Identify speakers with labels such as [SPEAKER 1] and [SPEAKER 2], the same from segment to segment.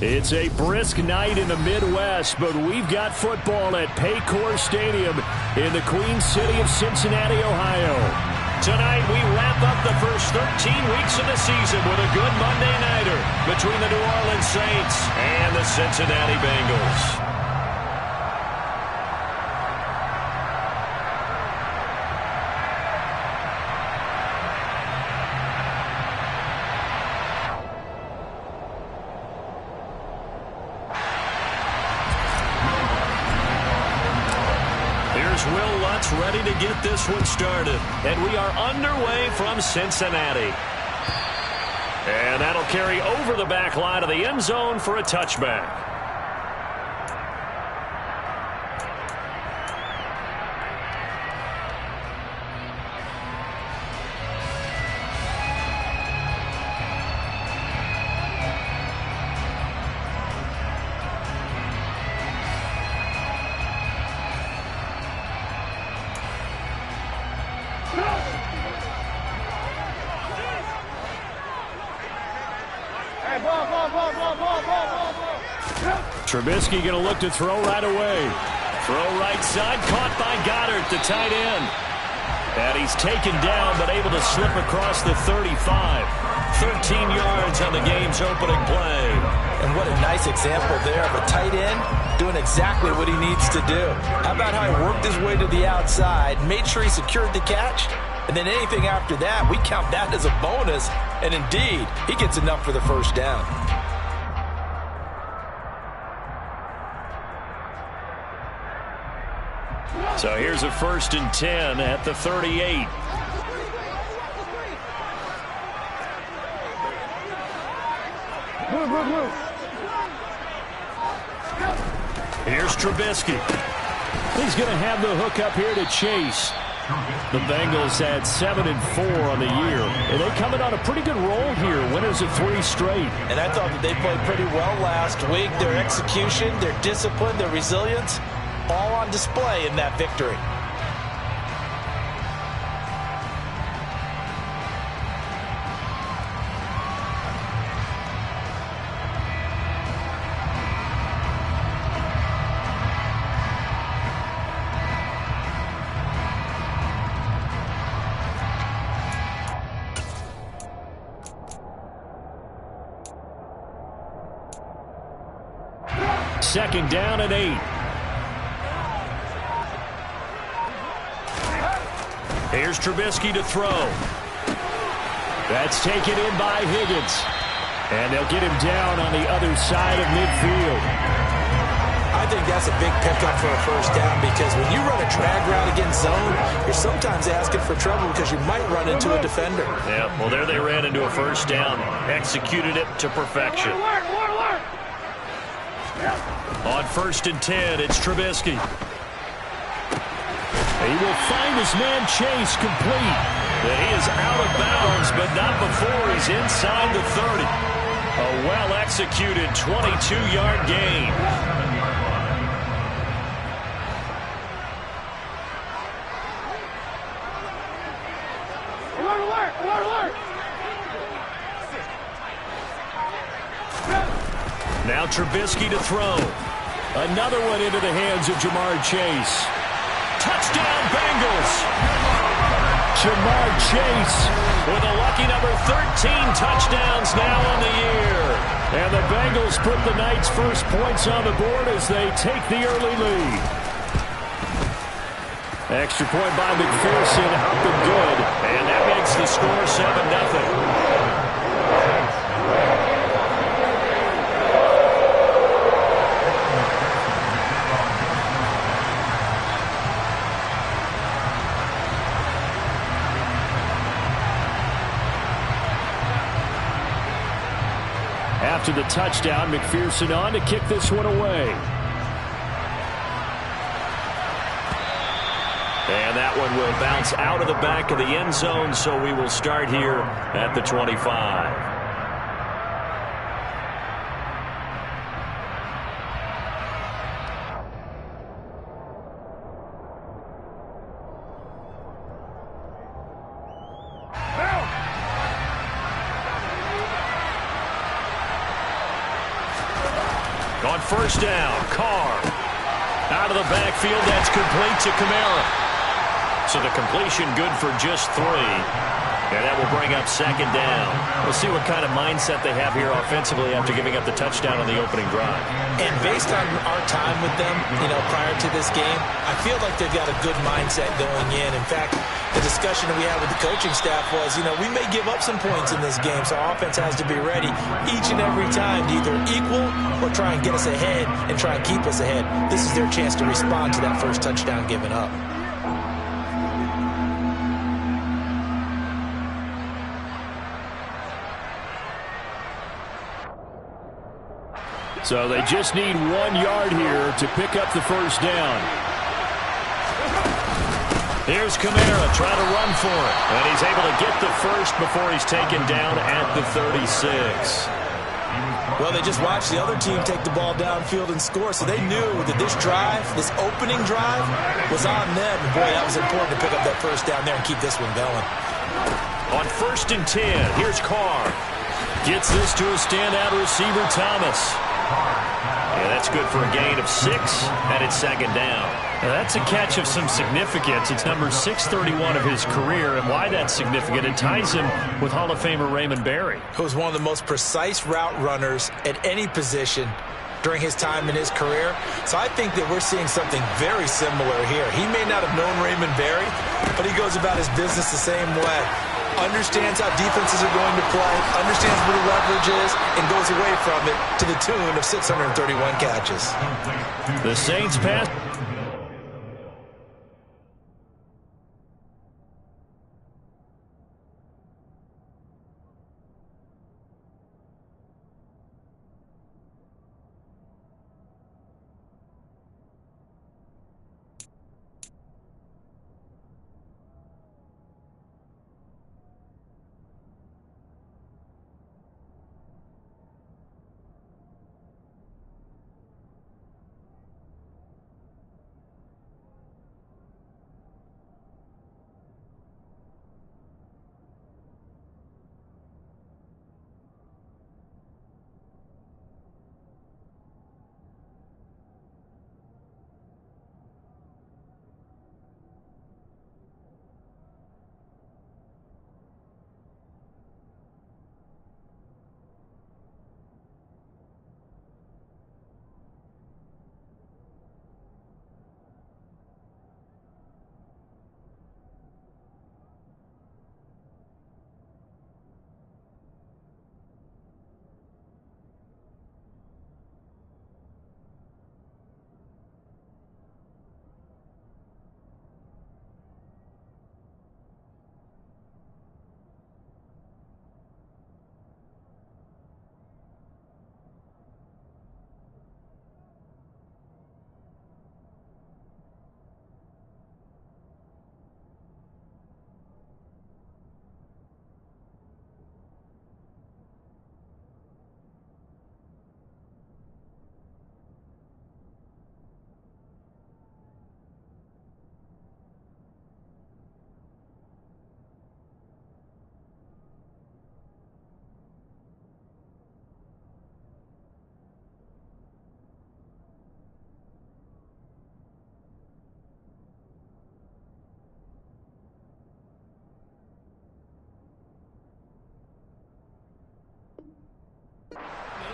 [SPEAKER 1] It's a brisk night in the Midwest, but we've got football at Paycor Stadium in the Queen City of Cincinnati, Ohio. Tonight, we wrap up the first 13 weeks of the season with a good Monday nighter between the New Orleans Saints and the Cincinnati Bengals. Ready to get this one started. And we are underway from Cincinnati. And that'll carry over the back line of the end zone for a touchback. Trubisky going to look to throw right away. Throw right side, caught by Goddard, the tight end. And he's taken down, but able to slip across the 35. 13 yards on the game's opening play.
[SPEAKER 2] And what a nice example there of a tight end doing exactly what he needs to do. How about how he worked his way to the outside, made sure he secured the catch, and then anything after that, we count that as a bonus. And indeed, he gets enough for the first down.
[SPEAKER 1] So here's a 1st and 10 at the 38. Here's Trubisky. He's going to have the hook up here to Chase. The Bengals had 7-4 on the year, and they come in on a pretty good roll here, winners of 3 straight.
[SPEAKER 2] And I thought that they played pretty well last week. Their execution, their discipline, their resilience, all on display in that victory.
[SPEAKER 1] Second down and 8. Here's Trubisky to throw. That's taken in by Higgins. And they'll get him down on the other side of midfield.
[SPEAKER 2] I think that's a big pickup for a first down because when you run a drag route against zone, you're sometimes asking for trouble because you might run into a defender.
[SPEAKER 1] Yeah, well, there they ran into a first down. Executed it to perfection. On 1st and 10, it's Trubisky. He will find his man Chase complete. But he is out of bounds, but not before he's inside the 30. A well-executed 22-yard gain. Now Trubisky to throw. Another one into the hands of Jamar Chase. Touchdown, Bengals! Jamar Chase with a lucky number 13 touchdowns now on the year. And the Bengals put the night's first points on the board as they take the early lead. Extra point by McPherson, up and good. And that makes the score 7-0. After the touchdown, McPherson on to kick this one away. And that one will bounce out of the back of the end zone, so we will start here at the 25. On first down, Carr. Out of the backfield, that's complete to Kamara. So the completion good for just 3. And that will bring up second down. We'll see what kind of mindset they have here offensively after giving up the touchdown on the opening drive.
[SPEAKER 2] And based on our time with them, prior to this game, I feel like they've got a good mindset going in. In fact, the discussion that we had with the coaching staff was, we may give up some points in this game, so our offense has to be ready each and every time to either equal or try and get us ahead and try and keep us ahead. This is their chance to respond to that first touchdown given up.
[SPEAKER 1] So they just need 1 yard here to pick up the first down. Here's Kamara trying to run for it. And he's able to get the first before he's taken down at the 36.
[SPEAKER 2] Well, they just watched the other team take the ball downfield and score, so they knew that this drive, this opening drive, was on them. And boy, that was important to pick up that first down there and keep this one going.
[SPEAKER 1] On 1st and 10, here's Carr. Gets this to a standout receiver, Thomas. Yeah, that's good for a gain of 6, and it's second down. Now, that's a catch of some significance. It's number 631 of his career, and why that's significant, it ties him with Hall of Famer Raymond Berry,
[SPEAKER 2] who was one of the most precise route runners at any position during his time in his career. So I think that we're seeing something very similar here. He may not have known Raymond Berry, but he goes about his business the same way. Understands how defenses are going to play, understands where the leverage is, and goes away from it to the tune of 631 catches.
[SPEAKER 1] The Saints pass.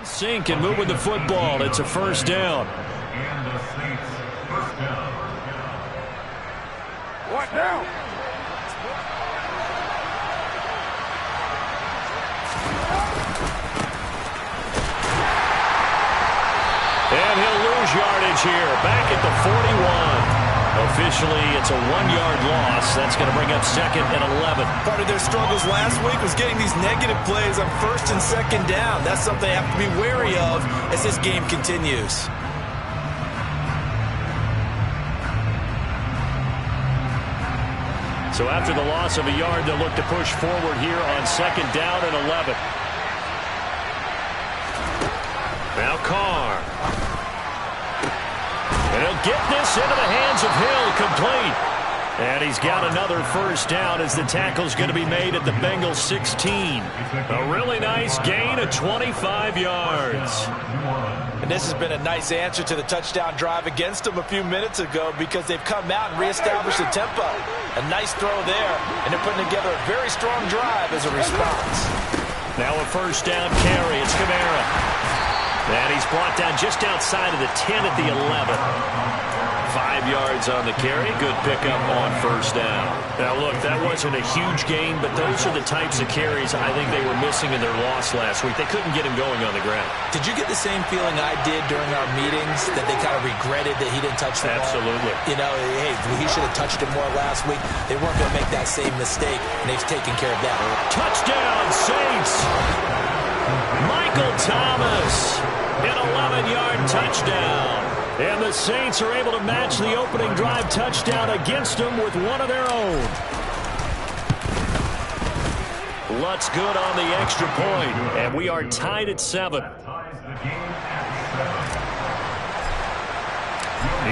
[SPEAKER 1] Sink and move with the football. It's a first down.
[SPEAKER 3] What now?
[SPEAKER 1] And he'll lose yardage here. Back at the 41. Officially, it's a 1-yard loss. That's going to bring up 2nd and 11.
[SPEAKER 2] Part of their struggles last week was getting these negative plays on 1st and 2nd down. That's something they have to be wary of as this game continues.
[SPEAKER 1] So after the loss of a yard, they'll look to push forward here on 2nd down and 11. Now Carr. And he'll get this into the hands of Hill, complete. And he's got another first down as the tackle's going to be made at the Bengals 16. A really nice gain of 25 yards.
[SPEAKER 2] And this has been a nice answer to the touchdown drive against them a few minutes ago because they've come out and reestablished the tempo. A nice throw there, and they're putting together a very strong drive as a response.
[SPEAKER 1] Now a first down carry. It's Kamara. And he's brought down just outside of the 10 at the 11. 5 yards on the carry. Good pickup on first down. Now, look, that wasn't a huge gain, but those are the types of carries I think they were missing in their loss last week. They couldn't get him going on the ground.
[SPEAKER 2] Did you get the same feeling I did during our meetings, that they kind of regretted that he didn't touch the ball?
[SPEAKER 1] Absolutely.
[SPEAKER 2] You know, hey, he should have touched it more last week. They weren't going to make that same mistake, and they've taken care of that.
[SPEAKER 1] Touchdown, Saints! Michael Thomas, an 11-yard touchdown. And the Saints are able to match the opening drive touchdown against them with one of their own. Lutz good on the extra point, and we are tied at 7.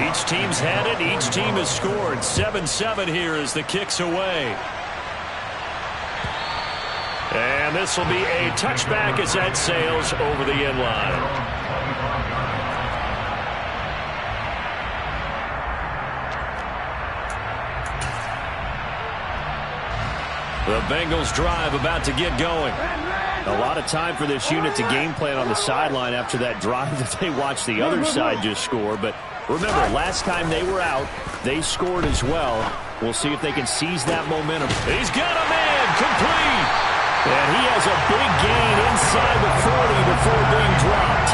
[SPEAKER 1] Each team's had it. Each team has scored. 7-7 here as the kick's away. And this will be a touchback as that sails over the end line. The Bengals drive about to get going. A lot of time for this unit to game plan on the sideline after that drive that they watched the other side just score. But remember, last time they were out, they scored as well. We'll see if they can seize that momentum. He's got a man complete. And he has a big gain inside the 40 before being dropped.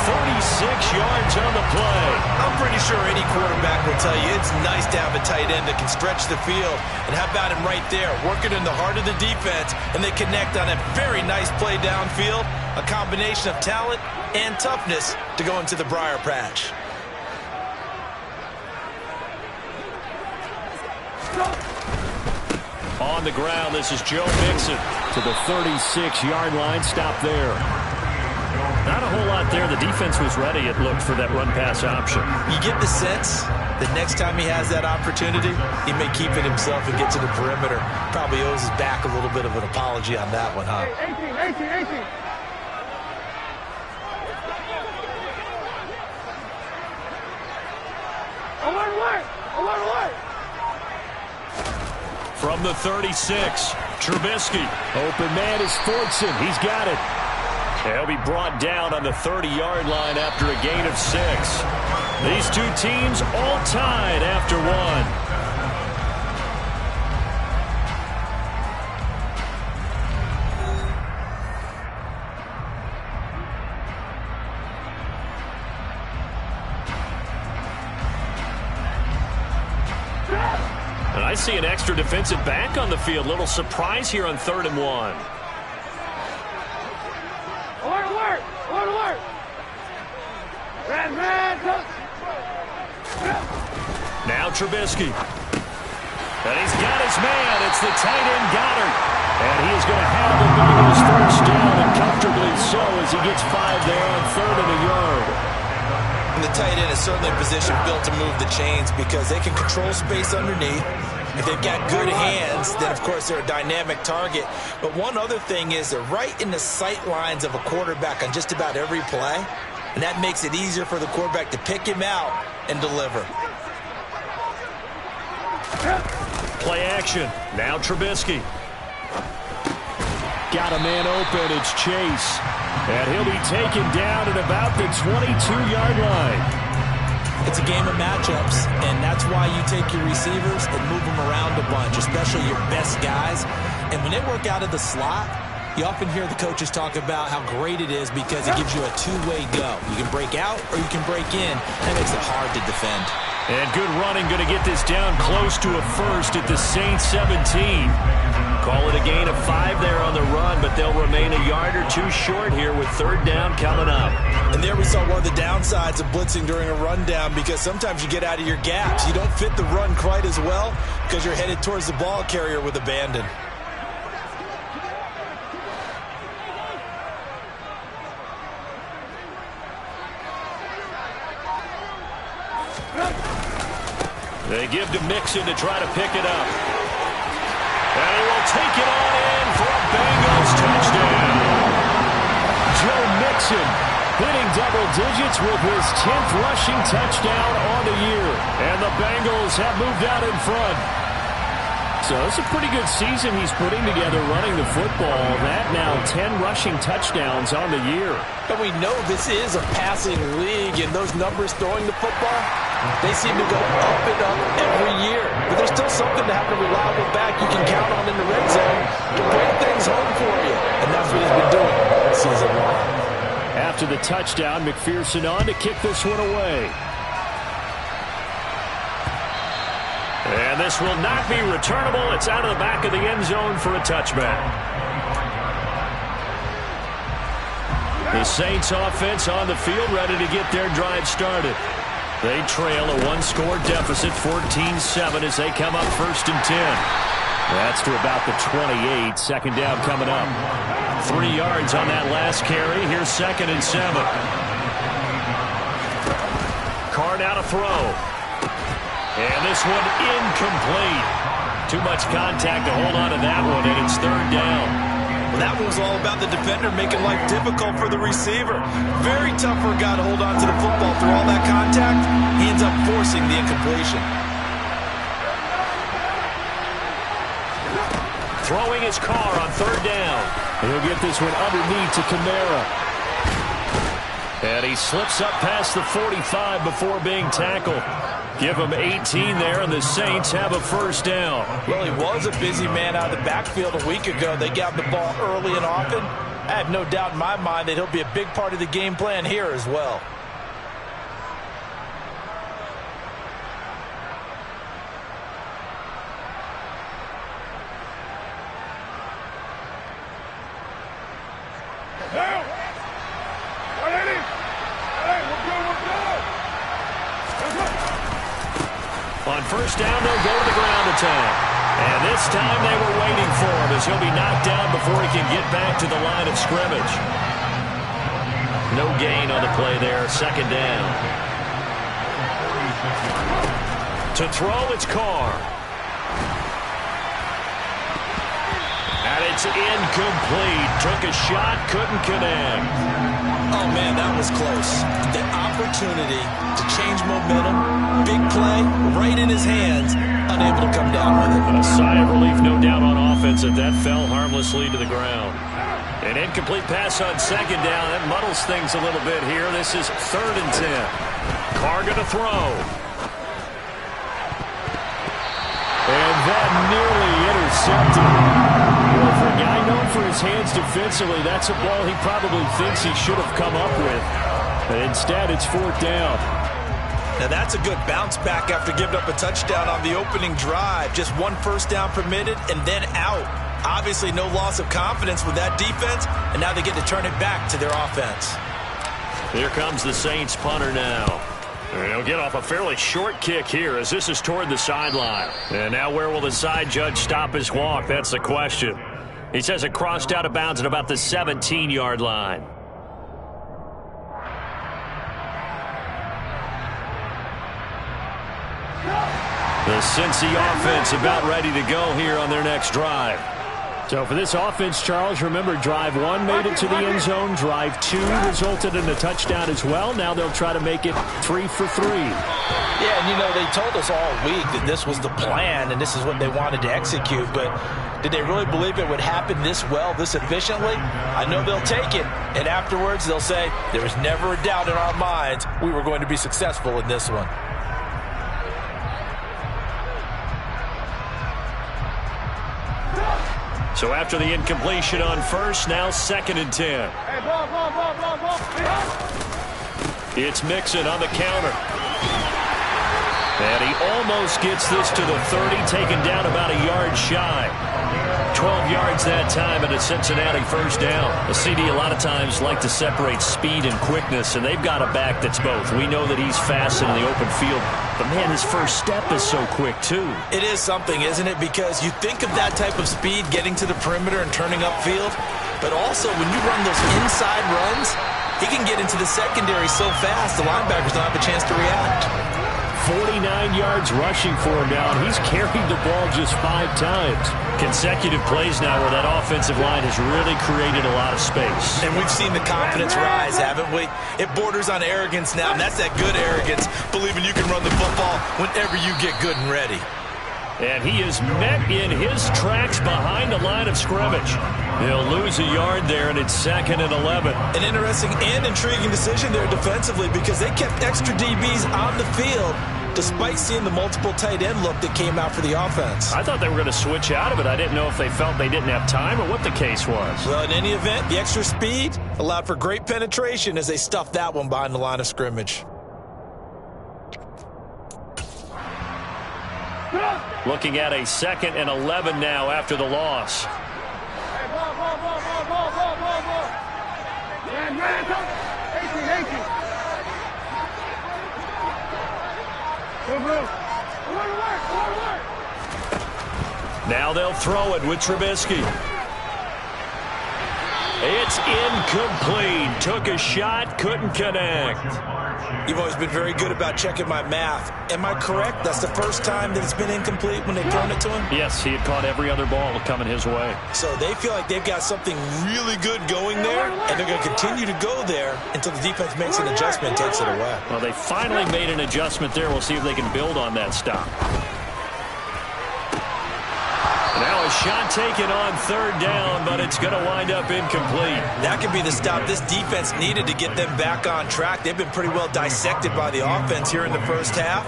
[SPEAKER 1] 36 yards on the play.
[SPEAKER 2] I'm pretty sure any quarterback will tell you it's nice to have a tight end that can stretch the field. And how about him right there, working in the heart of the defense, and they connect on a very nice play downfield. A combination of talent and toughness to go into the briar patch.
[SPEAKER 1] On the ground, this is Joe Mixon to the 36-yard line. Stop there. Not a whole lot there. The defense was ready, it looked, for that run-pass option.
[SPEAKER 2] You get the sense that next time he has that opportunity, he may keep it himself and get to the perimeter. Probably owes his back a little bit of an apology on that one, huh?
[SPEAKER 3] 18. Alert!
[SPEAKER 1] From the 36, Trubisky. Open man is Fortson. He's got it. He'll be brought down on the 30-yard line after a gain of 6. These two teams all tied after one. And I see an extra defensive back on the field. Little surprise here on 3rd and 1.
[SPEAKER 3] Alert! Red!
[SPEAKER 1] Now Trubisky. And he's got his man. It's the tight end Goddard. And he is going to have the Bengals first down, and comfortably so, as he gets 5 there on 3rd and a yard.
[SPEAKER 2] And the tight end is certainly a position built to move the chains because they can control space underneath. If they've got good hands, then, of course, they're a dynamic target. But one other thing is they're right in the sight lines of a quarterback on just about every play, and that makes it easier for the quarterback to pick him out and deliver.
[SPEAKER 1] Play action. Now Trubisky. Got a man open. It's Chase. And he'll be taken down at about the 22-yard line.
[SPEAKER 2] It's a game of matchups, and that's why you take your receivers and move them around a bunch, especially your best guys. And when they work out of the slot, you often hear the coaches talk about how great it is because it gives you a two-way go. You can break out or you can break in. That makes it hard to defend.
[SPEAKER 1] And good running, going to get this down close to a first at the Saints 17. Call it a gain of 5 there on the run, but they'll remain a yard or 2 short here with 3rd down coming up.
[SPEAKER 2] And there we saw one of the downsides of blitzing during a rundown because sometimes you get out of your gaps. You don't fit the run quite as well because you're headed towards the ball carrier with abandon.
[SPEAKER 1] They give to Mixon to try to pick it up. And he will take it on in for a Bengals touchdown. Joe Mixon hitting double digits with his 10th rushing touchdown on the year. And the Bengals have moved out in front. So it's a pretty good season he's putting together running the football. That now 10 rushing touchdowns on the year.
[SPEAKER 2] And we know this is a passing league, and those numbers throwing the football, they seem to go up and up every year. But there's still something to have a reliable back you can count on in the red zone to bring things home for you. And that's what he's been doing all season long.
[SPEAKER 1] After the touchdown, McPherson on to kick this one away. And this will not be returnable. It's out of the back of the end zone for a touchback. The Saints offense on the field, ready to get their drive started. They trail a one-score deficit, 14-7, as they come up 1st and 10. That's to about the 28. 2nd down coming up. 3 yards on that last carry. Here's 2nd and 7. Carr now to throw. And this one incomplete. Too much contact to hold on to that one, and it's 3rd down.
[SPEAKER 2] Well, that one was all about the defender making life difficult for the receiver. Very tough for a guy to hold on to the football through all that contact. He ends up forcing the incompletion.
[SPEAKER 1] Throwing his Carr on 3rd down. He'll get this one underneath to Kamara. And he slips up past the 45 before being tackled. Give him 18 there, and the Saints have a 1st down.
[SPEAKER 2] Well, he was a busy man out of the backfield a week ago. They got the ball early and often. I have no doubt in my mind that he'll be a big part of the game plan here as well.
[SPEAKER 1] On 1st down, they'll go to the ground attack. And this time they were waiting for him as he'll be knocked down before he can get back to the line of scrimmage. No gain on the play there. 2nd down. To throw, it's Carr. And it's incomplete. Took a shot, couldn't connect.
[SPEAKER 2] Oh, man, that was close. The opportunity to change momentum, big play, right in his hands, unable to come down with it.
[SPEAKER 1] A sigh of relief, no doubt, on offense, if that fell harmlessly to the ground. An incomplete pass on 2nd down. That muddles things a little bit here. This is 3rd and 10. Carr going to throw. And that nearly intercepted. Well, for a guy known for his hands defensively, that's a ball he probably thinks he should have come up with. But instead, it's 4th down.
[SPEAKER 2] Now, that's a good bounce back after giving up a touchdown on the opening drive. Just 1 first down permitted and then out. Obviously, no loss of confidence with that defense, and now they get to turn it back to their offense.
[SPEAKER 1] Here comes the Saints punter now. And he'll get off a fairly short kick here as this is toward the sideline. And now where will the side judge stop his walk? That's the question. He says it crossed out of bounds at about the 17-yard line. The Cincy offense about ready to go here on their next drive. So for this offense, Charles, remember, drive 1 made it to the end zone. Drive 2 resulted in a touchdown as well. Now they'll try to make it 3 for 3.
[SPEAKER 2] Yeah, and you know, they told us all week that this was the plan and this is what they wanted to execute. But did they really believe it would happen this well, this efficiently? I know they'll take it. And afterwards, they'll say, there was never a doubt in our minds we were going to be successful in this one.
[SPEAKER 1] So after the incompletion on 1st, now 2nd and 10. It's Mixon on the counter. And he almost gets this to the 30, taken down about a yard shy. 12 yards that time and a Cincinnati 1st down. A CD a lot of times like to separate speed and quickness, and they've got a back that's both. We know that he's fast in the open field, but man, his first step is so quick too.
[SPEAKER 2] It is something, isn't it? Because you think of that type of speed getting to the perimeter and turning upfield, but also when you run those inside runs, he can get into the secondary so fast the linebackers don't have a chance to react.
[SPEAKER 1] 49 yards rushing for him now, and he's carried the ball just 5 times. Consecutive plays now where that offensive line has really created a lot of space.
[SPEAKER 2] And we've seen the confidence rise, haven't we? It borders on arrogance now, and that's that good arrogance, believing you can run the football whenever you get good and ready.
[SPEAKER 1] And he is met in his tracks behind the line of scrimmage. He'll lose a yard there, and it's 2nd and 11.
[SPEAKER 2] An interesting and intriguing decision there defensively because they kept extra DBs on the field despite seeing the multiple tight end look that came out for the offense.
[SPEAKER 1] I thought they were going to switch out of it. I didn't know if they felt they didn't have time or what the case was.
[SPEAKER 2] Well, in any event, the extra speed allowed for great penetration as they stuffed that one behind the line of scrimmage.
[SPEAKER 1] Looking at a 2nd and 11 now after the loss. Now they'll throw it with Trubisky. It's incomplete. Took a shot, couldn't connect.
[SPEAKER 2] You've always been very good about checking my math. Am I correct? That's the first time that it's been incomplete when they've thrown it to him?
[SPEAKER 1] Yes, he had caught every other ball coming his way.
[SPEAKER 2] So they feel like they've got something really good going there, and they're going to continue to go there until the defense makes an adjustment and takes it away.
[SPEAKER 1] Well, they finally made an adjustment there. We'll see if they can build on that stop. Now a shot taken on 3rd down, but it's going to wind up incomplete.
[SPEAKER 2] That could be the stop this defense needed to get them back on track. They've been pretty well dissected by the offense here in the first half.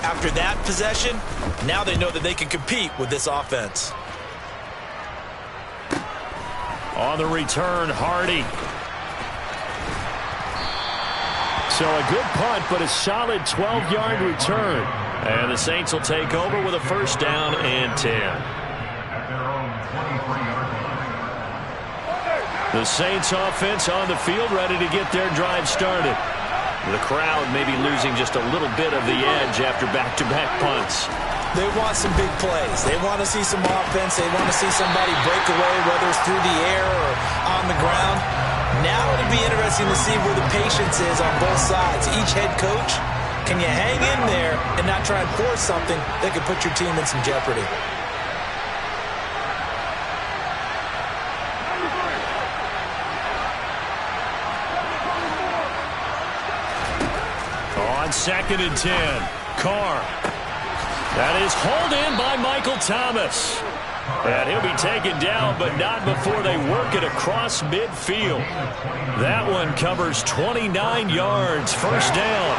[SPEAKER 2] After that possession, now they know that they can compete with this offense.
[SPEAKER 1] On the return, Hardy. So a good punt, but a solid 12-yard return. And the Saints will take over with a 1st down and 10. The Saints offense on the field, ready to get their drive started. The crowd may be losing just a little bit of the edge after back-to-back punts.
[SPEAKER 2] They want some big plays. They want to see some offense. They want to see somebody break away, whether it's through the air or on the ground. Now it'll be interesting to see where the patience is on both sides. Each head coach, can you hang in there and not try and force something that could put your team in some jeopardy?
[SPEAKER 1] On 2nd and 10, Carr. That is hauled in by Michael Thomas. And he'll be taken down, but not before they work it across midfield. That one covers 29 yards, 1st down.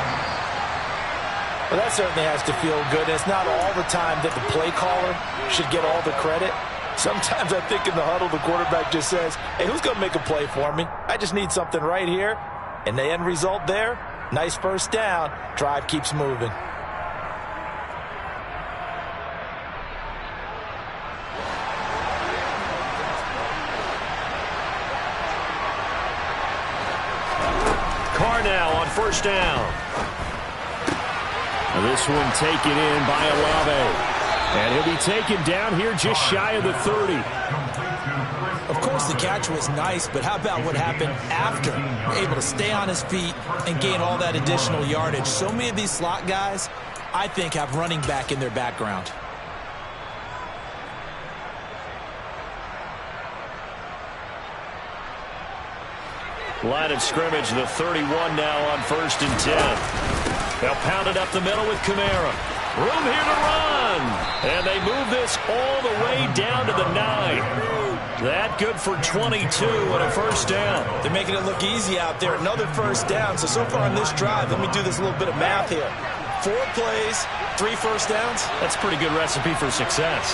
[SPEAKER 2] Well, that certainly has to feel good. It's not all the time that the play caller should get all the credit. Sometimes I think in the huddle, the quarterback just says, hey, who's going to make a play for me? I just need something right here. And the end result there, nice 1st down. Drive keeps moving.
[SPEAKER 1] Carr now on 1st down. This one taken in by Olave. And he'll be taken down here just shy of the 30.
[SPEAKER 2] Of course, the catch was nice, but how about what happened after? Able to stay on his feet and gain all that additional yardage. So many of these slot guys, I think, have running back in their background.
[SPEAKER 1] Line of scrimmage, the 31 now on 1st and 10. They'll pound it up the middle with Kamara. Room here to run. And they move this all the way down to the 9. That good for 22 and a 1st down.
[SPEAKER 2] They're making it look easy out there. Another 1st down. So far on this drive, let me do this little bit of math here. 4 plays, 3 1st downs.
[SPEAKER 1] That's a pretty good recipe for success.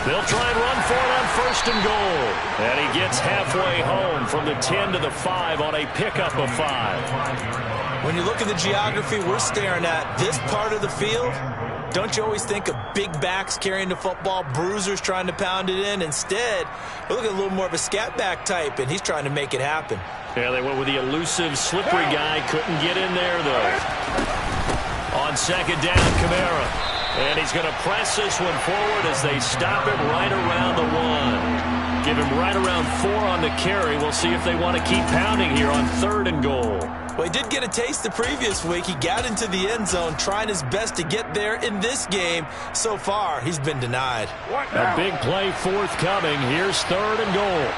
[SPEAKER 1] They'll try and run for it on 1st and goal. And he gets halfway home from the 10 to the 5 on a pickup of 5.
[SPEAKER 2] When you look at the geography we're staring at, this part of the field, don't you always think of big backs carrying the football, bruisers trying to pound it in? Instead, we look at a little more of a scat back type, and he's trying to make it happen.
[SPEAKER 1] Yeah, they went with the elusive, slippery guy. Couldn't get in there, though. On 2nd down, Kamara. And he's going to press this one forward as they stop it right around the 1. Give him right around 4 on the carry. We'll see if they want to keep pounding here on 3rd and goal.
[SPEAKER 2] Well, he did get a taste the previous week. He got into the end zone trying his best to get there in this game. So far, he's been denied.
[SPEAKER 1] A big play forthcoming. Here's 3rd and goal.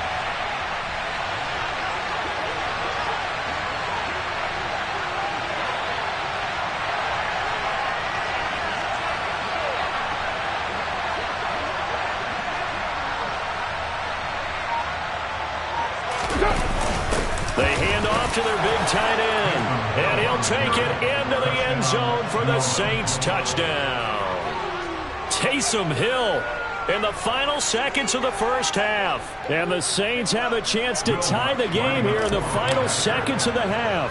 [SPEAKER 1] They hand off to their big tight end, and he'll take it into the end zone for the Saints touchdown. Taysom Hill in the final seconds of the first half. And the Saints have a chance to tie the game here in the final seconds of the half.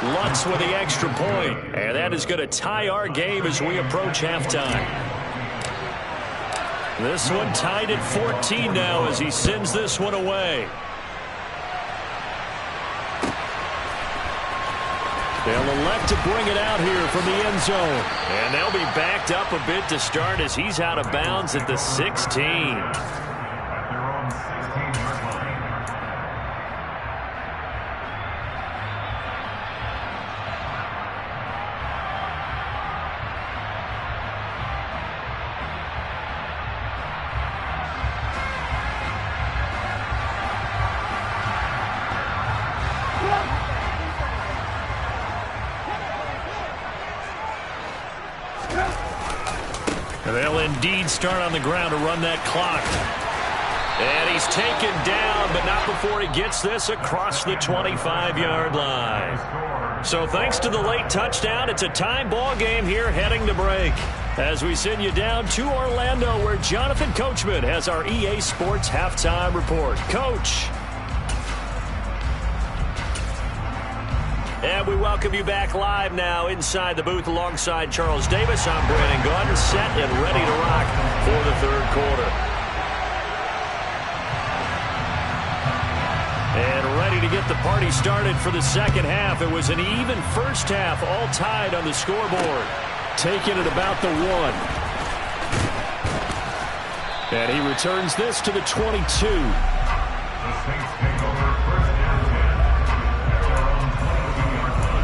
[SPEAKER 1] Lutz with the extra point, and that is going to tie our game as we approach halftime. This one tied at 14 now as he sends this one away. They'll elect to bring it out here from the end zone. And they'll be backed up a bit to start as he's out of bounds at the 16. They'll indeed start on the ground to run that clock. And he's taken down, but not before he gets this across the 25-yard line. So thanks to the late touchdown, it's a tie ball game here heading to break. As we send you down to Orlando, where Jonathan Coachman has our EA Sports halftime report. Coach. And we welcome you back live now inside the booth alongside Charles Davis. I'm Brandon Gaudin, set and ready to rock for the 3rd quarter. And ready to get the party started for the 2nd half. It was an even first half, all tied on the scoreboard. Taking it about the 1. And he returns this to the 22.
[SPEAKER 3] The Saints take over 1st and 10 at their own 22-yard line.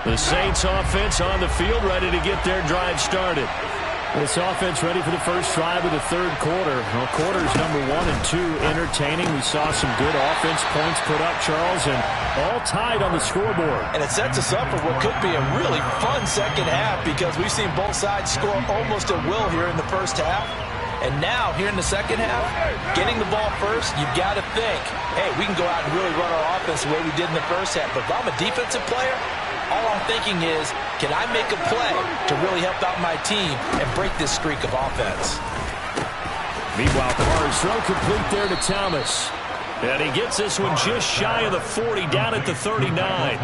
[SPEAKER 1] The Saints offense on the field, ready to get their drive started. This offense ready for the first drive of the 3rd quarter. Well, quarters number 1 and 2 entertaining. We saw some good offense points put up, Charles, and all tied on the scoreboard.
[SPEAKER 2] And it sets us up for what could be a really fun 2nd half because we've seen both sides score almost at will here in the first half. And now, here in the 2nd half, getting the ball first, you've got to think, hey, we can go out and really run our offense the way we did in the first half. But if I'm a defensive player, all I'm thinking is, can I make a play to really help out my team and break this streak of offense?
[SPEAKER 1] Meanwhile, Carr's throw complete there to Thomas. And he gets this one just shy of the 40, down at the 39.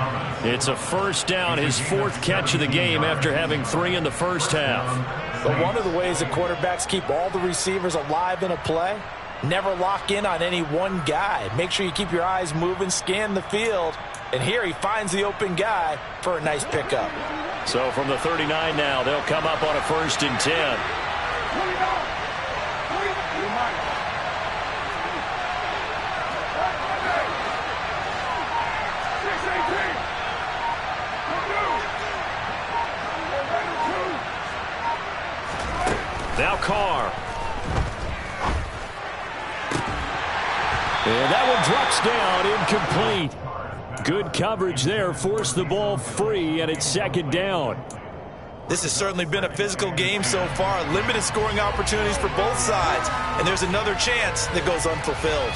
[SPEAKER 1] It's a first down, his 4th catch of the game after having 3 in the first half.
[SPEAKER 2] But one of the ways that quarterbacks keep all the receivers alive in a play, never lock in on any one guy. Make sure you keep your eyes moving, scan the field. And here he finds the open guy for a nice pickup.
[SPEAKER 1] So from the 39 now, they'll come up on a 1st and 10. Now Carr. And that one drops down, incomplete. Good coverage there, forced the ball free, and it's 2nd down.
[SPEAKER 2] This has certainly been a physical game so far. Limited scoring opportunities for both sides. And there's another chance that goes unfulfilled.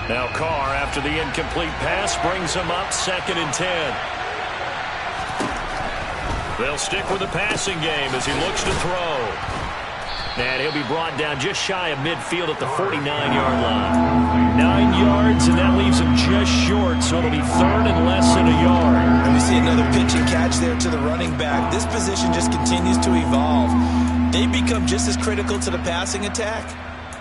[SPEAKER 1] Now Carr, after the incomplete pass, brings him up 2nd and 10. They'll stick with the passing game as he looks to throw. And he'll be brought down just shy of midfield at the 49-yard line. 9 yards, and that leaves him just short, so it'll be third and less than a yard.
[SPEAKER 2] And we see another pitch and catch there to the running back. This position just continues to evolve. They become just as critical to the passing attack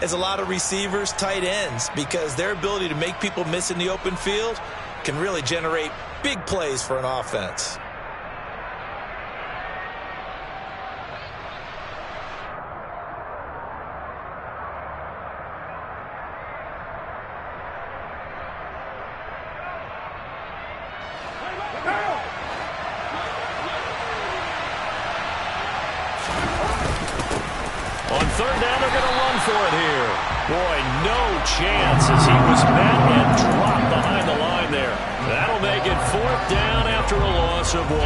[SPEAKER 2] as a lot of receivers, tight ends, because their ability to make people miss in the open field can really generate big plays for an offense.
[SPEAKER 1] On third down, they're going to run for it here. Boy, no chance as he was met and dropped behind the line there. That'll make it fourth down after a loss of 1.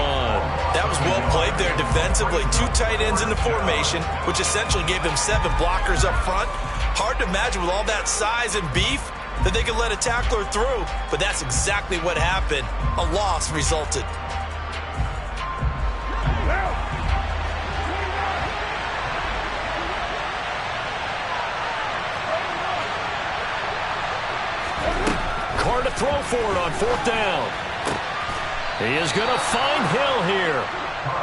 [SPEAKER 2] That was well played there defensively. 2 tight ends in the formation, which essentially gave them 7 blockers up front. Hard to imagine with all that size and beef that they could let a tackler through, but that's exactly what happened. A loss resulted.
[SPEAKER 1] Carr to throw for it on fourth down. He is going to find Hill here.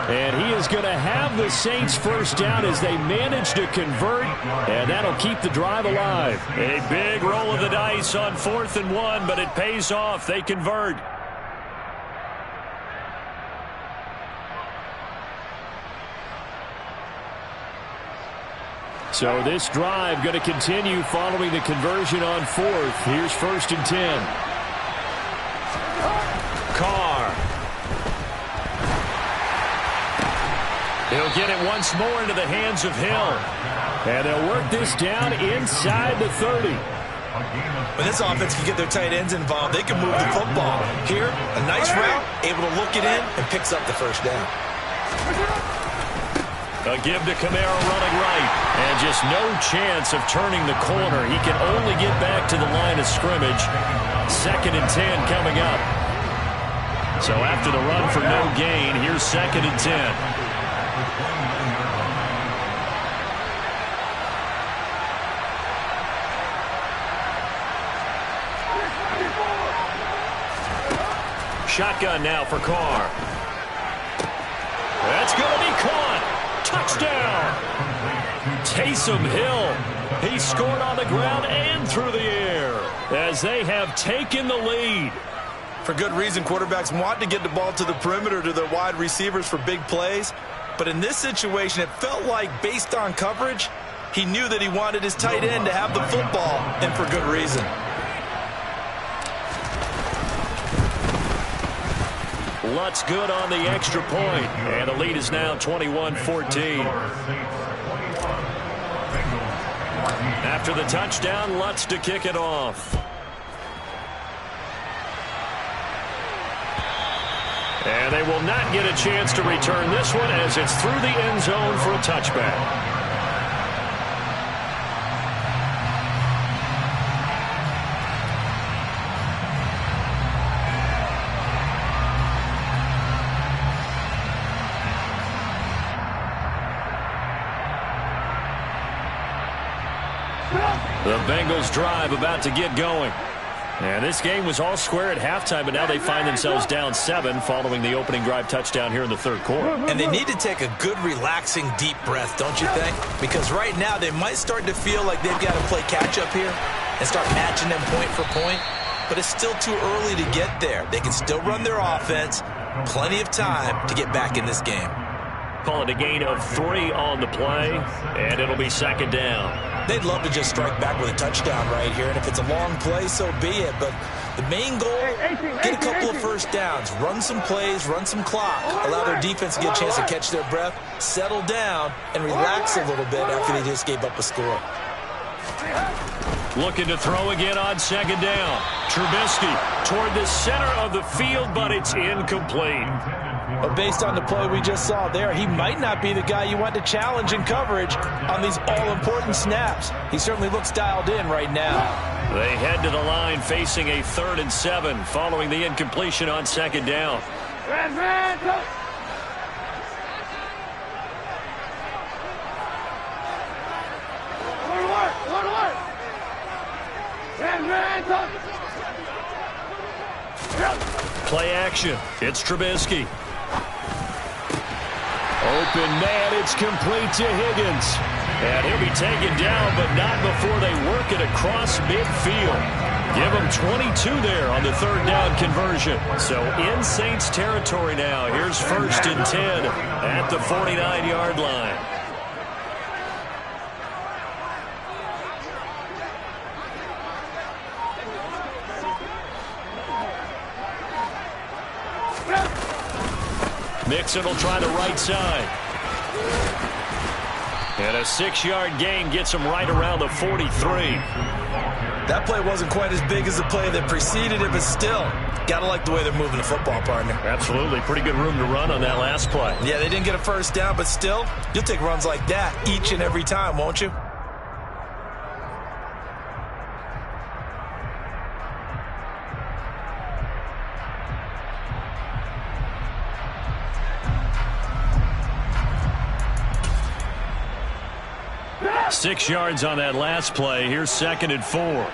[SPEAKER 1] And he is going to have the Saints first down as they manage to convert, and that'll keep the drive alive. A big roll of the dice on 4th and 1, but it pays off. They convert. So this drive going to continue following the conversion on 4th. Here's 1st and 10. Carr. He'll get it once more into the hands of Hill. And they'll work this down inside the 30.
[SPEAKER 2] When this offense can get their tight ends involved, they can move the football. Here, a nice route, able to look it in, and picks up the first down.
[SPEAKER 1] A give to Kamara running right. And just no chance of turning the corner. He can only get back to the line of scrimmage. 2nd and 10 coming up. So after the run for no gain, here's 2nd and 10. Shotgun now for Carr. That's going to be caught. Touchdown. Taysom Hill. He scored on the ground and through the air as they have taken the lead.
[SPEAKER 2] For good reason, quarterbacks want to get the ball to the perimeter to their wide receivers for big plays. But in this situation, it felt like based on coverage, he knew that he wanted his tight end to have the football, and for good reason.
[SPEAKER 1] Lutz good on the extra point, and the lead is now 21-14. After the touchdown, Lutz to kick it off. And they will not get a chance to return this one as it's through the end zone for a touchback. The Bengals drive about to get going. And this game was all square at halftime, but now they find themselves down 7 following the opening drive touchdown here in the third quarter.
[SPEAKER 2] And they need to take a good, relaxing, deep breath, don't you think? Because right now they might start to feel like they've got to play catch-up here and start matching them point for point. But it's still too early to get there. They can still run their offense. Plenty of time to get back in this game.
[SPEAKER 1] Call it a gain of 3 on the play, and it'll be 2nd down.
[SPEAKER 2] They'd love to just strike back with a touchdown right here, and if it's a long play, so be it. But the main goal, get a couple of first downs, run some plays, run some clock, allow their defense to get a chance to catch their breath, settle down, and relax a little bit after they just gave up a score.
[SPEAKER 1] Looking to throw again on 2nd down. Trubisky toward the center of the field, but it's incomplete.
[SPEAKER 2] But based on the play we just saw there, he might not be the guy you want to challenge in coverage on these all-important snaps. He certainly looks dialed in right now.
[SPEAKER 1] They head to the line facing a 3rd and 7 following the incompletion on 2nd down. Play action. It's Trubisky. Open man. It's complete to Higgins. And he'll be taken down, but not before they work it across midfield. Give him 22 there on the third down conversion. So in Saints territory now. Here's 1st and 10 at the 49-yard line. Mixon will try the right side. And a 6-yard gain gets him right around the 43.
[SPEAKER 2] That play wasn't quite as big as the play that preceded it, but still, gotta like the way they're moving the football, partner.
[SPEAKER 1] Absolutely. Pretty good room to run on that last play.
[SPEAKER 2] Yeah, they didn't get a first down, but still, you'll take runs like that each and every time, won't you?
[SPEAKER 1] Six yards on that last play. Here's 2nd and 4.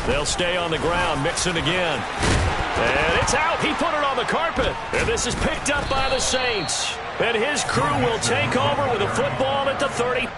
[SPEAKER 1] They'll stay on the ground. Mixon again. And it's out. He put it on the carpet. And this is picked up by the Saints. And his crew will take over with a football at the 30.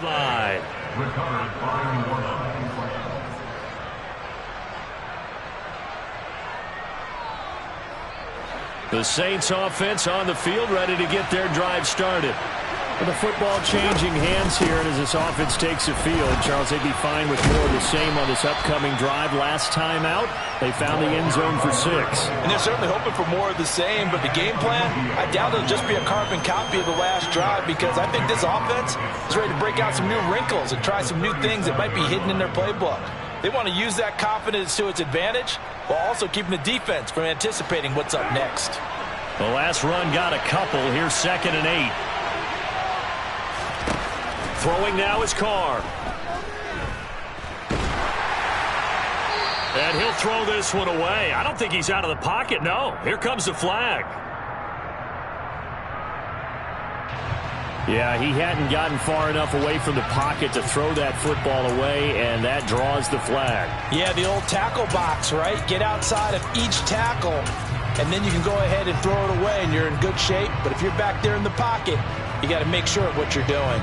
[SPEAKER 1] Line.
[SPEAKER 3] Recovered by Warlock.
[SPEAKER 1] The Saints offense on the field, ready to get their drive started. With the football changing hands here, and as this offense takes the field, Charles, they'd be fine with more of the same on this upcoming drive. Last time out, they found the end zone for 6.
[SPEAKER 2] And they're certainly hoping for more of the same, but the game plan, I doubt it'll just be a carbon copy of the last drive, because I think this offense is ready to break out some new wrinkles and try some new things that might be hidden in their playbook. They want to use that confidence to its advantage while also keeping the defense from anticipating what's up next.
[SPEAKER 1] The last run got a couple. Here's 2nd and 8. Throwing now is Carr. And he'll throw this one away. I don't think he's out of the pocket. No, here comes the flag. Yeah, he hadn't gotten far enough away from the pocket to throw that football away, and that draws the flag.
[SPEAKER 2] Yeah, the old tackle box, right? Get outside of each tackle, and then you can go ahead and throw it away, and you're in good shape. But if you're back there in the pocket, you got to make sure of what you're doing.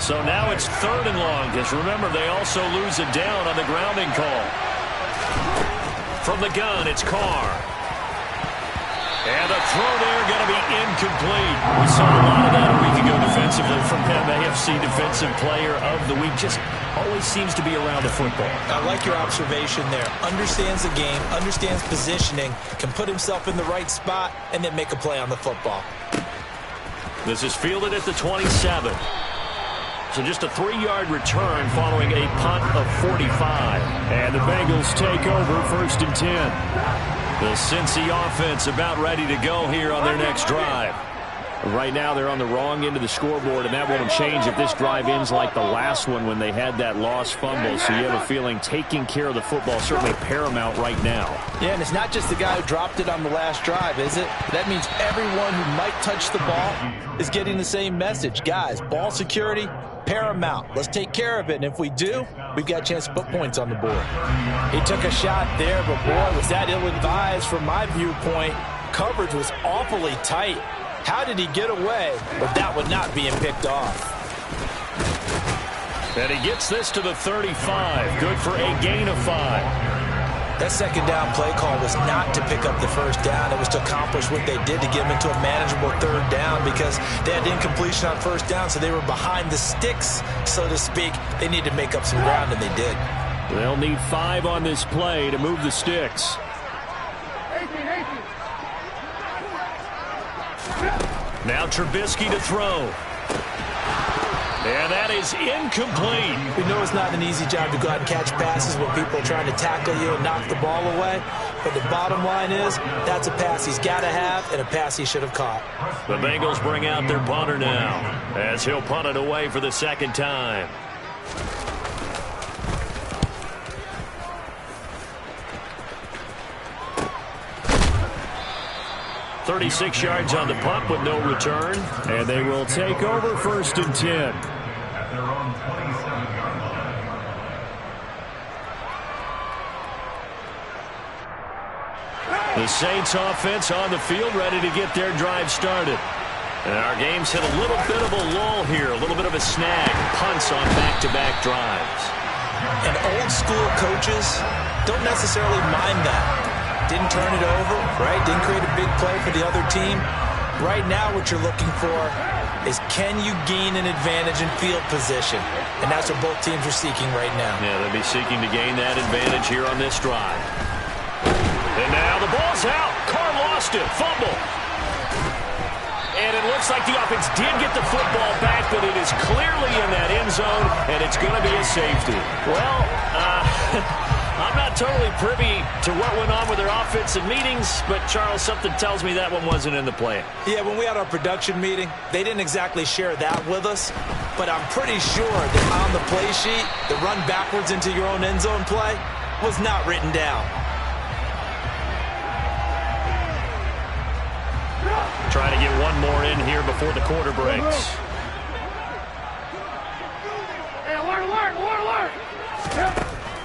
[SPEAKER 1] So now it's 3rd and long, because remember, they also lose it down on the grounding call. From the gun, it's Carr. And the throw there going to be incomplete. We saw a lot of that a week ago defensively from him. AFC Defensive Player of the Week. Just always seems to be around the football.
[SPEAKER 2] I like your observation there. Understands the game, understands positioning, can put himself in the right spot, and then make a play on the football.
[SPEAKER 1] This is fielded at the 27. So just a 3-yard return following a punt of 45. And the Bengals take over 1st and 10. The Cincy offense about ready to go here on their next drive. Right now they're on the wrong end of the scoreboard, and that won't change if this drive ends like the last one when they had that lost fumble. So you have a feeling taking care of the football certainly paramount right now.
[SPEAKER 2] Yeah, and it's not just the guy who dropped it on the last drive, is it? That means everyone who might touch the ball is getting the same message. Guys, ball security, paramount. Let's take care of it, and if we do, we've got a chance to put points on the board. He took a shot there, but boy, was that ill-advised from my viewpoint. Coverage was awfully tight. How did he get away with that one not being picked off?
[SPEAKER 1] And he gets this to the 35. Good for a gain of 5.
[SPEAKER 2] That second down play call was not to pick up the first down. It was to accomplish what they did to get them into a manageable third down because they had incompletion on first down, so they were behind the sticks, so to speak. They needed to make up some ground, and they did.
[SPEAKER 1] They'll need 5 on this play to move the sticks. Now Trubisky to throw. And that is incomplete.
[SPEAKER 2] We know it's not an easy job to go out and catch passes when people are trying to tackle you and knock the ball away. But the bottom line is, that's a pass he's got to have and a pass he should have caught.
[SPEAKER 1] The Bengals bring out their punter now as he'll punt it away for the second time. .36 yards on the punt with no return. And they will take over 1st and 10.
[SPEAKER 3] At their own 27-yard line.
[SPEAKER 1] The Saints offense on the field, ready to get their drive started. And our game's hit a little bit of a lull here, a little bit of a snag. Punts on back-to-back drives.
[SPEAKER 2] And old school coaches don't necessarily mind that. Didn't turn it over, right? Didn't create a big play for the other team. Right now what you're looking for is can you gain an advantage in field position? And that's what both teams are seeking right now.
[SPEAKER 1] Yeah, they'll be seeking to gain that advantage here on this drive. And now the ball's out. Carr lost it. Fumble. And it looks like the offense did get the football back, but it is clearly in that end zone, and it's going to be a safety. Well, I'm not totally privy to what went on with their offensive meetings, but, Charles, something tells me that one wasn't in the plan.
[SPEAKER 2] Yeah, when we had our production meeting, they didn't exactly share that with us, but I'm pretty sure that on the play sheet, the run backwards into your own end zone play was not written down.
[SPEAKER 1] Try to get one more in here before the quarter breaks.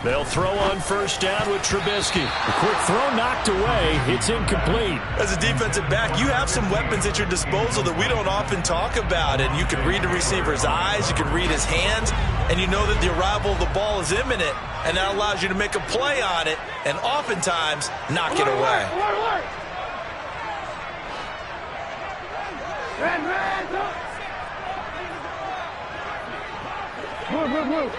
[SPEAKER 1] They'll throw on 1st down with Trubisky. A quick throw knocked away. It's incomplete.
[SPEAKER 2] As a defensive back, you have some weapons at your disposal that we don't often talk about. And you can read the receiver's eyes, you can read his hands, and you know that the arrival of the ball is imminent. And that allows you to make a play on it and oftentimes knock it away.
[SPEAKER 3] Move.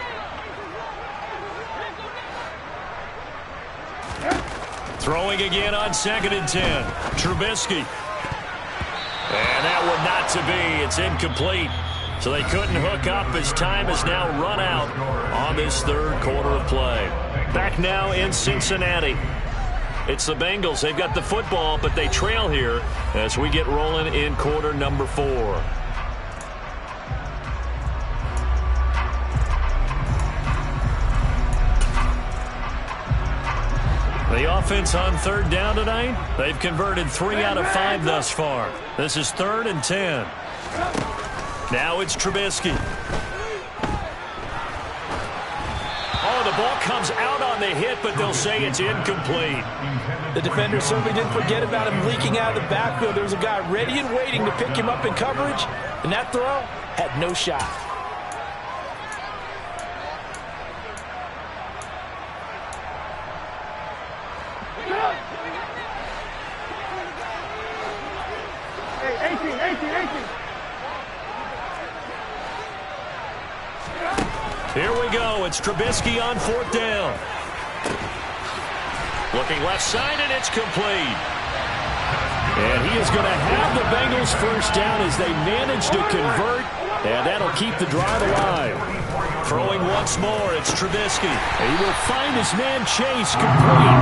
[SPEAKER 1] Throwing again on 2nd and 10. Trubisky. And that one not to be. It's incomplete. So they couldn't hook up as time has now run out on this 3rd quarter of play. Back now in Cincinnati. It's the Bengals. They've got the football, but they trail here as we get rolling in quarter number 4. The offense on 3rd down tonight, they've converted 3 out of 5 thus far. This is 3rd and 10. Now it's Trubisky. Oh, the ball comes out on the hit, but they'll say it's incomplete.
[SPEAKER 2] The defender certainly didn't forget about him leaking out of the backfield. There was a guy ready and waiting to pick him up in coverage, and that throw had no shot.
[SPEAKER 1] Here we go. It's Trubisky on 4th down. Looking left side, and it's complete. And he is going to have the Bengals 1st down as they manage to convert, and that'll keep the drive alive. Throwing once more, it's Trubisky. He will find his man Chase complete.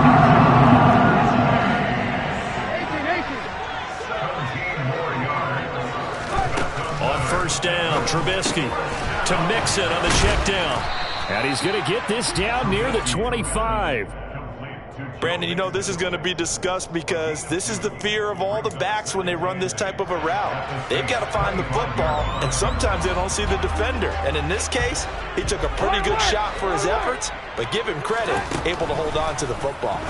[SPEAKER 1] On 1st down, Trubisky to Mixon on the check down. And he's going to get this down near the 25.
[SPEAKER 2] Brandon, you know this is going to be discussed because this is the fear of all the backs when they run this type of a route. They've got to find the football, and sometimes they don't see the defender. And in this case, he took a pretty good shot for his efforts, but give him credit, able to hold on to the football.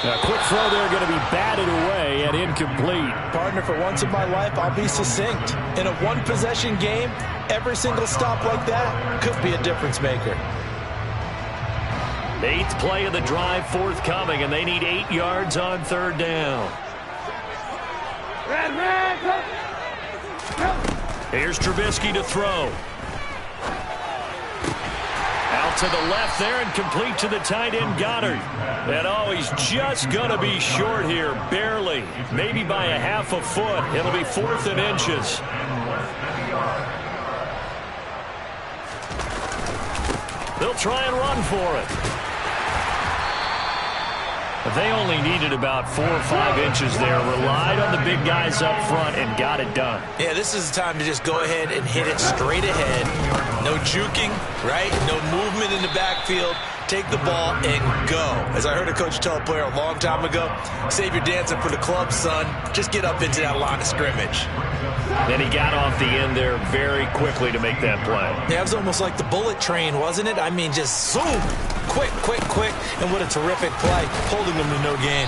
[SPEAKER 1] A quick throw there going to be batted away and incomplete.
[SPEAKER 2] Partner, for once in my life, I'll be succinct. In a one-possession game, every single stop like that could be a difference maker.
[SPEAKER 1] 8th play of the drive forthcoming, and they need 8 yards on 3rd down. Here's Trubisky to throw. Out to the left there and complete to the tight end, Goddard. And he's just going to be short here, barely. Maybe by a half a foot. It'll be 4th and inches. They'll try and run for it. They only needed about 4 or 5 inches there. Relied on the big guys up front and got it done.
[SPEAKER 2] Yeah, this is the time to just go ahead and hit it straight ahead. No juking, right? No movement in the backfield. Take the ball and go. As I heard a coach tell a player a long time ago, save your dancing for the club, son. Just get up into that line of scrimmage.
[SPEAKER 1] Then he got off the end there very quickly to make that play.
[SPEAKER 2] Yeah, it was almost like the bullet train, wasn't it? I mean, just zoom. Quick, quick, quick. And what a terrific play, holding them to no gain.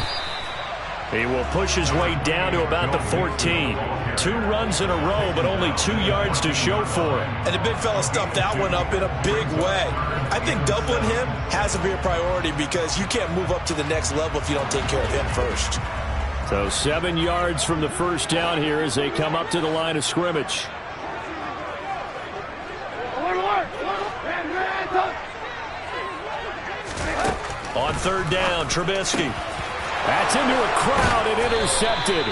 [SPEAKER 1] He will push his way down to about the 14. 2 runs in a row, but only 2 yards to show for it.
[SPEAKER 2] And the big fella stuffed that one up in a big way. I think doubling him has to be a priority because you can't move up to the next level if you don't take care of him first.
[SPEAKER 1] So 7 yards from the first down here as they come up to the line of scrimmage. On 3rd down, Trubisky. That's into a crowd and intercepted.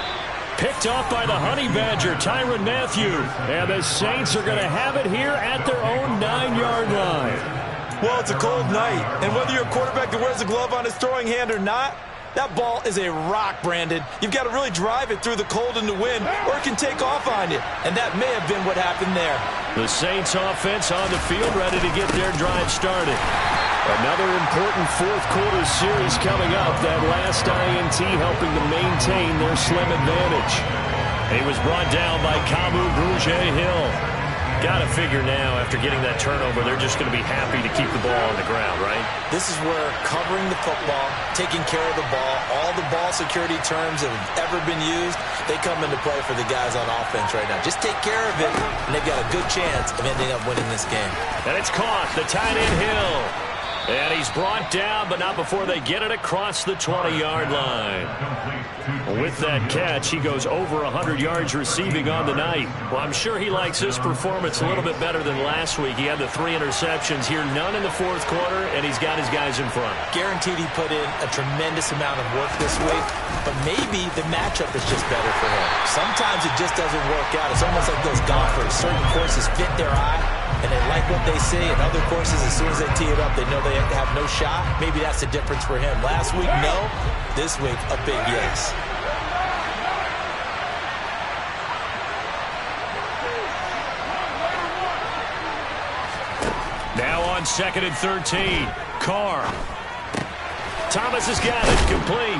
[SPEAKER 1] Picked off by the Honey Badger, Tyrann Mathieu. And the Saints are going to have it here at their own 9-yard line.
[SPEAKER 2] Well, it's a cold night. And whether you're a quarterback that wears a glove on his throwing hand or not, that ball is a rock, Brandon. You've got to really drive it through the cold and the wind, or it can take off on you. And that may have been what happened there.
[SPEAKER 1] The Saints offense on the field, ready to get their drive started. Another important fourth-quarter series coming up. That last INT helping to maintain their slim advantage. He was brought down by Kamu Grugier-Hill. Got to figure now, after getting that turnover, they're just going to be happy to keep the ball on the ground, right?
[SPEAKER 2] This is where covering the football, taking care of the ball, all the ball security terms that have ever been used, they come into play for the guys on offense right now. Just take care of it, and they've got a good chance of ending up winning this game.
[SPEAKER 1] And it's caught, the tight end Hill. And he's brought down, but not before they get it across the 20-yard line. With that catch, he goes over 100 yards receiving on the night. Well, I'm sure he likes his performance a little bit better than last week. He had the 3 interceptions here, none in the fourth quarter, and he's got his guys in front.
[SPEAKER 2] Guaranteed he put in a tremendous amount of work this week, but maybe the matchup is just better for him. Sometimes it just doesn't work out. It's almost like those golfers. Certain courses fit their eye, and they like what they see. And other courses, as soon as they tee it up, they know they have no shot. Maybe that's the difference for him. Last week, no. This week, a big yes.
[SPEAKER 1] Now on 2nd and 13. Carr. Thomas has got it complete.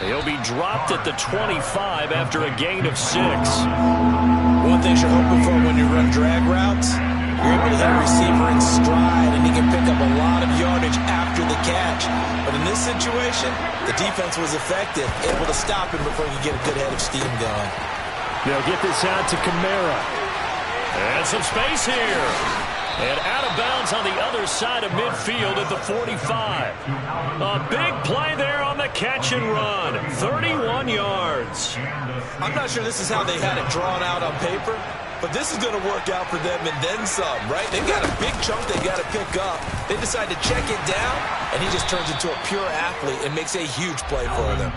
[SPEAKER 1] He'll be dropped at the 25 after a gain of 6.
[SPEAKER 2] One thing you're hoping for when you run drag routes, you're able to hit a receiver in stride, and he can pick up a lot of yardage after the catch. But in this situation, the defense was effective, able to stop him before he could get a good head of steam going.
[SPEAKER 1] They'll get this out to Kamara. And some space here. And out of bounds on the other side of midfield at the 45. A big play there on the catch and run. 31 yards.
[SPEAKER 2] I'm not sure this is how they had it drawn out on paper, but this is going to work out for them and then some, right? They've got a big chunk they've got to pick up. They decide to check it down, and he just turns into a pure athlete and makes a huge play for them.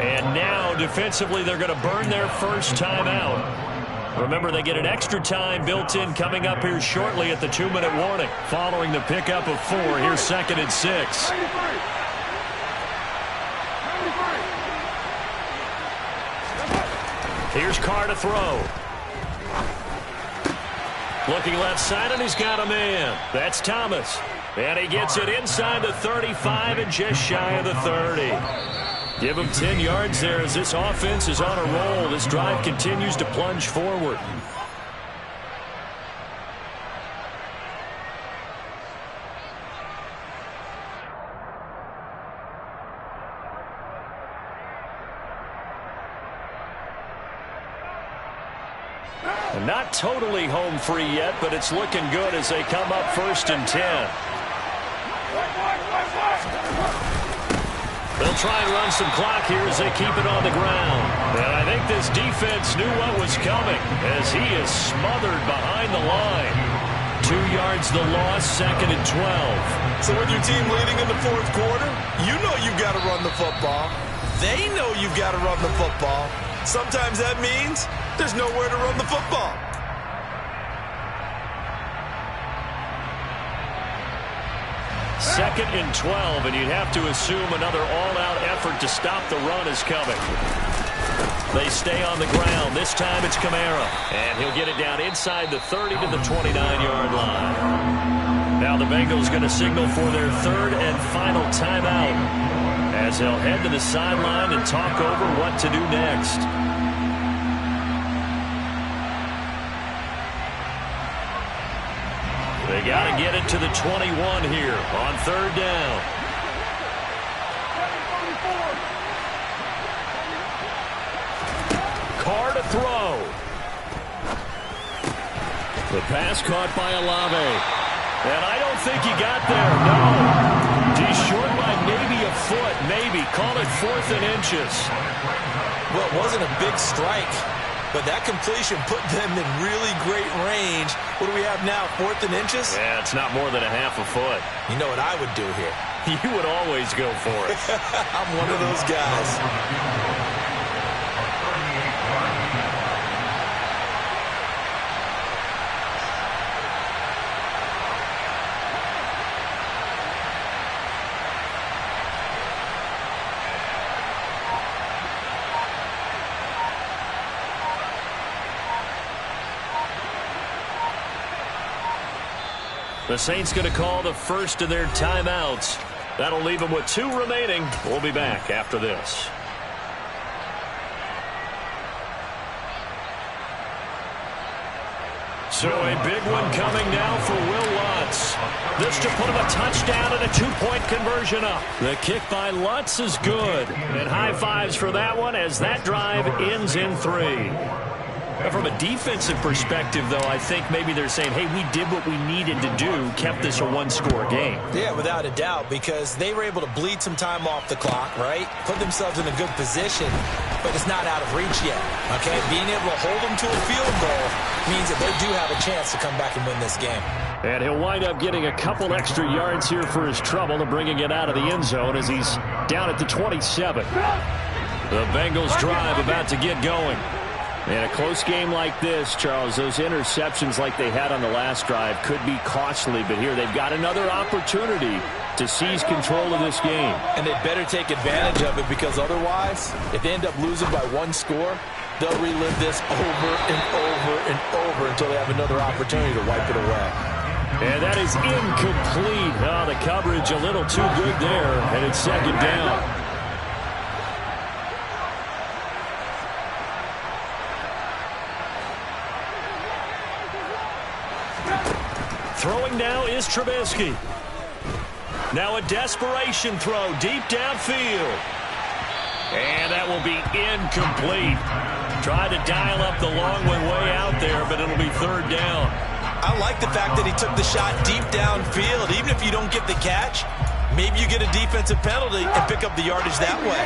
[SPEAKER 1] And now, defensively, they're going to burn their first time out. Remember, they get an extra time built in coming up here shortly at the 2-minute warning. Following the pickup of 4, here's 2nd and 6. Here's Carr to throw. Looking left side, and he's got a man. That's Thomas. And he gets it inside the 35 and just shy of the 30. Give him 10 yards there as this offense is on a roll. This drive continues to plunge forward. Not totally home free yet, but it's looking good as they come up 1st and 10. They'll try and run some clock here as they keep it on the ground. And I think this defense knew what was coming as he is smothered behind the line. 2 yards the loss, 2nd and 12.
[SPEAKER 2] So with your team leading in the 4th quarter, you know you've got to run the football. They know you've got to run the football. Sometimes that means there's nowhere to run the football.
[SPEAKER 1] Second and 12, and you'd have to assume another all-out effort to stop the run is coming. They stay on the ground. This time it's Kamara, and he'll get it down inside the 30 to the 29-yard line. Now the Bengals going to signal for their 3rd and final timeout as they'll head to the sideline and talk over what to do next. They got to get it to the 21 here on 3rd down. Carr to throw. The pass caught by Olave. And I don't think he got there. No. He's short by maybe a foot. Maybe. Call it 4th and inches.
[SPEAKER 2] Well, it wasn't a big strike, but that completion put them in really great range. What do we have now, 4th and inches?
[SPEAKER 1] Yeah, it's not more than a half a foot.
[SPEAKER 2] You know what I would do here?
[SPEAKER 1] You would always go for it.
[SPEAKER 2] I'm one of those guys.
[SPEAKER 1] The Saints going to call the first of their timeouts. That'll leave them with 2 remaining. We'll be back after this. So a big one coming now for Will Lutz. This to put him a touchdown and a 2-point conversion up. The kick by Lutz is good. And high fives for that one as that drive ends in 3. From a defensive perspective, though, I think maybe they're saying, hey, we did what we needed to do, kept this a 1-score game.
[SPEAKER 2] Yeah, without a doubt, because they were able to bleed some time off the clock, right? Put themselves in a good position, but it's not out of reach yet, okay? Being able to hold them to a field goal means that they do have a chance to come back and win this game.
[SPEAKER 1] And he'll wind up getting a couple extra yards here for his trouble and bringing it out of the end zone as he's down at the 27. The Bengals drive about to get going. In a close game like this, Charles, those interceptions like they had on the last drive could be costly, but here they've got another opportunity to seize control of this game.
[SPEAKER 2] And they better take advantage of it, because otherwise, if they end up losing by 1 score, they'll relive this over and over and over until they have another opportunity to wipe it away.
[SPEAKER 1] And that is incomplete. Oh, the coverage a little too good there, and it's 2nd down. Throwing now is Trubisky. Now a desperation throw deep downfield. And that will be incomplete. Tried to dial up the long one way out there, but it'll be 3rd down.
[SPEAKER 2] I like the fact that he took the shot deep downfield. Even if you don't get the catch, maybe you get a defensive penalty and pick up the yardage that way.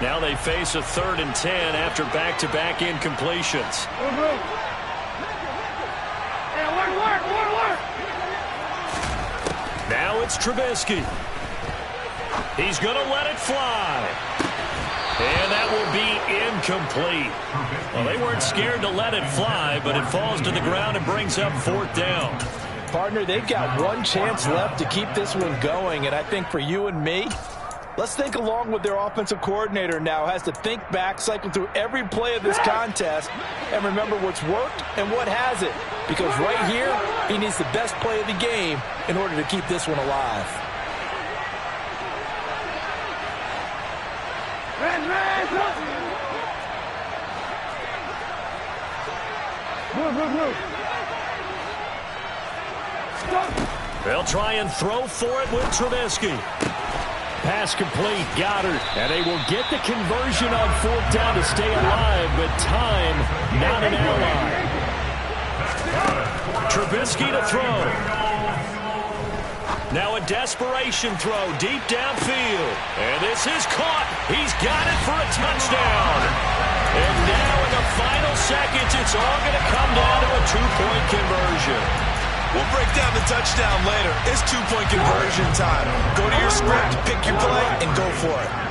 [SPEAKER 1] Now they face a 3rd and 10 after back-to-back incompletions. Now it's Trubisky. He's going to let it fly. And that will be incomplete. Well, they weren't scared to let it fly, but it falls to the ground and brings up 4th down.
[SPEAKER 2] Partner, they've got 1 chance left to keep this one going, and I think for you and me, let's think along with their offensive coordinator now. Has to think back, cycle through every play of this contest, and remember what's worked and what hasn't. Because right here, he needs the best play of the game in order to keep this one alive.
[SPEAKER 1] They'll try and throw for it with Trubisky. Pass complete, Goddard. And they will get the conversion on 4th down to stay alive, but time not an ally. Trubisky to throw. Now a desperation throw deep downfield. And this is caught. He's got it for a touchdown. And now in the final seconds, it's all going to come down to a two-point conversion.
[SPEAKER 2] We'll break down the touchdown later. It's two-point conversion time. Go to your script, pick your play, and go for it.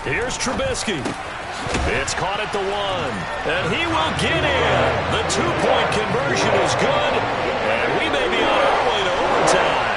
[SPEAKER 1] Here's Trubisky. It's caught at the 1, and he will get in. The two-point conversion is good, and we may be on our way to overtime.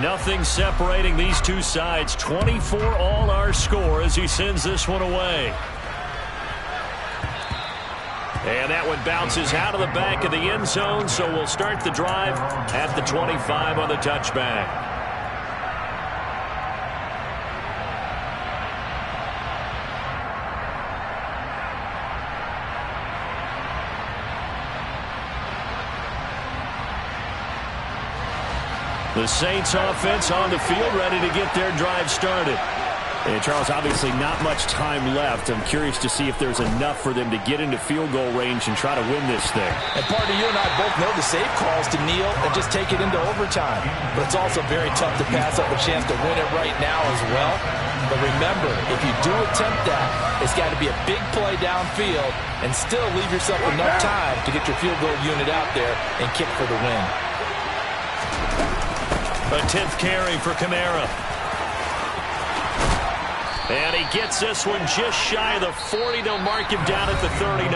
[SPEAKER 1] Nothing separating these two sides. 24 all our score as he sends this one away. And that one bounces out of the back of the end zone, so we'll start the drive at the 25 on the touchback. The Saints offense on the field, ready to get their drive started.
[SPEAKER 4] And Charles, obviously not much time left. I'm curious to see if there's enough for them to get into field goal range and try to win this thing.
[SPEAKER 2] And partner, you and I both know the safe calls to kneel and just take it into overtime. But it's also very tough to pass up a chance to win it right now as well. But remember, if you do attempt that, it's got to be a big play downfield and still leave yourself enough time to get your field goal unit out there and kick for the win.
[SPEAKER 1] A 10th carry for Kamara. And he gets this one just shy of the 40. They'll mark him down at the 39.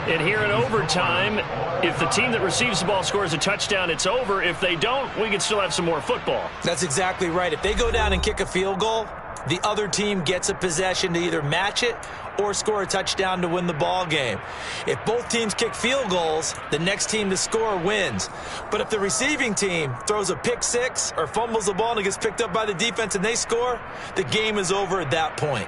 [SPEAKER 4] And here in overtime, if the team that receives the ball scores a touchdown, it's over. If they don't, we can still have some more football.
[SPEAKER 2] That's exactly right. If they go down and kick a field goal, the other team gets a possession to either match it or score a touchdown to win the ball game. If both teams kick field goals, the next team to score wins. But if the receiving team throws a pick six or fumbles the ball and it gets picked up by the defense and they score, the game is over at that point.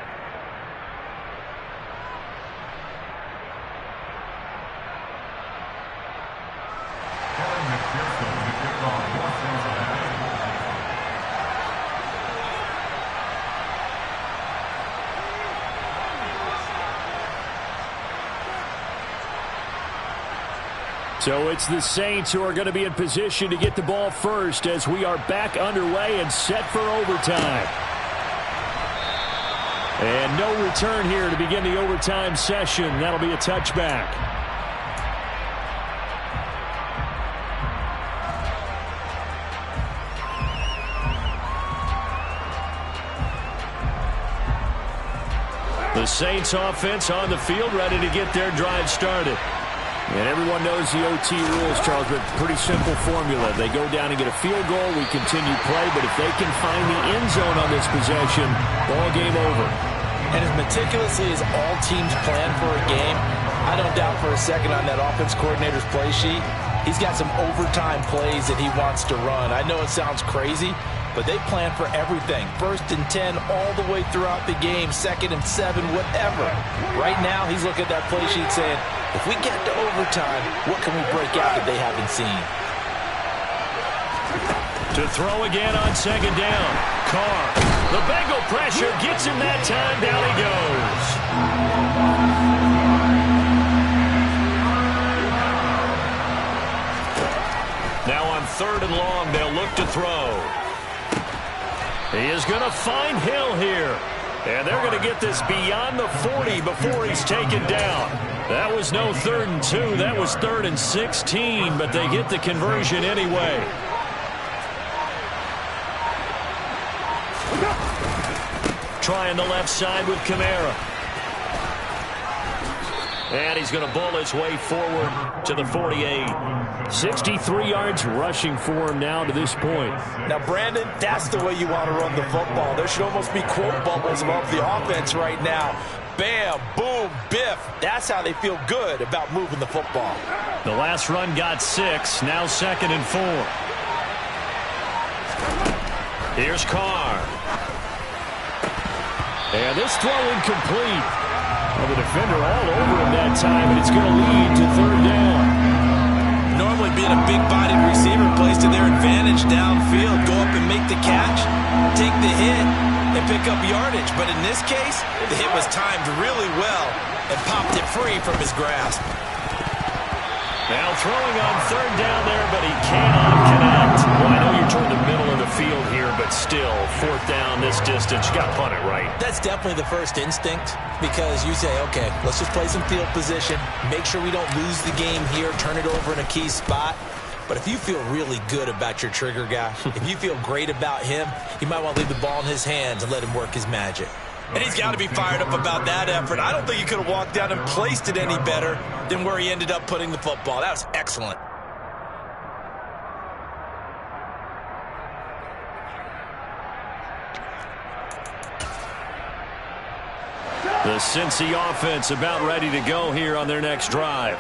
[SPEAKER 1] So it's the Saints who are going to be in position to get the ball first as we are back underway and set for overtime. And no return here to begin the overtime session. That'll be a touchback. The Saints offense on the field, ready to get their drive started.
[SPEAKER 4] And everyone knows the OT rules, Charles, but pretty simple formula. They go down and get a field goal, we continue play, but if they can find the end zone on this possession, ball game over.
[SPEAKER 2] And as meticulously as all teams plan for a game, I don't doubt for a second on that offense coordinator's play sheet, he's got some overtime plays that he wants to run. I know it sounds crazy, but they plan for everything. 1st and 10 all the way throughout the game, 2nd and 7, whatever. Right now, he's looking at that play sheet saying, if we get to overtime, what can we break out that they haven't seen?
[SPEAKER 1] To throw again on 2nd down. Carr. The Bengal pressure gets him that time. Down he goes. Now on 3rd and long, they'll look to throw. He is going to find Hill here. And they're going to get this beyond the 40 before he's taken down. That was no 3rd and 2. That was 3rd and 16, but they get the conversion anyway. Trying the left side with Kamara. And he's going to bull his way forward to the 48.
[SPEAKER 4] 63 yards rushing for him now to this point.
[SPEAKER 2] Now, Brandon, that's the way you want to run the football. There should almost be quote bubbles above the offense right now. Bam, boom, biff. That's how they feel good about moving the football.
[SPEAKER 1] The last run got 6. Now 2nd and 4. Here's Carr.
[SPEAKER 4] And this throw incomplete. Well, the defender all over him that time, and it's going to lead to 3rd down.
[SPEAKER 2] Normally being a big-bodied receiver plays to their advantage downfield. Go up and make the catch, take the hit, and pick up yardage. But in this case, the hit was timed really well and popped it free from his grasp.
[SPEAKER 1] Now throwing on 3rd down there, but he cannot connect. Well, I know you're toward the middle of the field here, but still, 4th down this distance. You got to punt it right.
[SPEAKER 2] That's definitely the first instinct, because you say, okay, let's just play some field position, make sure we don't lose the game here, turn it over in a key spot. But if you feel really good about your trigger guy, if you feel great about him, you might want to leave the ball in his hands and let him work his magic. And he's got to be fired up about that effort. I don't think he could have walked down and placed it any better than where he ended up putting the football. That was excellent.
[SPEAKER 1] The Cincy offense about ready to go here on their next drive.